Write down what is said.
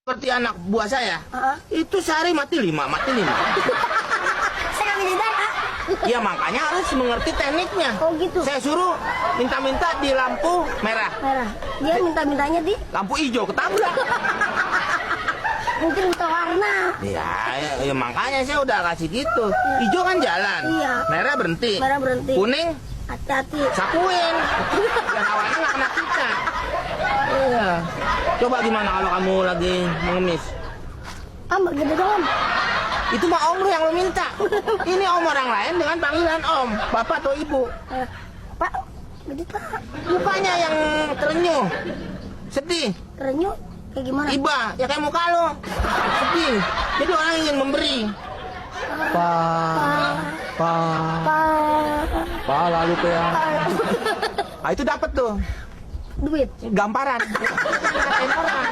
seperti anak buah saya. Itu sehari mati 5. Saya nggak bisa jalan. Ya makanya harus mengerti tekniknya. Oh gitu. Saya suruh minta-minta di lampu merah. Merah. Dia minta-mintanya di Lampu hijau ketabrak. mungkin minta warna. Ya makanya saya udah kasih gitu. Hijau kan jalan. Iya. Merah berhenti. Merah berhenti. Kuning Hati-hati. sapuin. Dan awalnya nggak kena kita. Iya. Coba gimana kalau kamu lagi mengemis? Gede dong. Itu mah om lu yang lu minta. Ini om orang lain dengan panggilan om, bapak atau ibu. Pak, gede pak. Mukanya yang terenyuh, sedih, Renyuk kayak gimana? iba, ya kayak muka lo, sedih. Jadi orang ingin memberi. Pak. Lalu kayak. Ah itu dapat tuh, Duit. gamparan. Ngatain orang.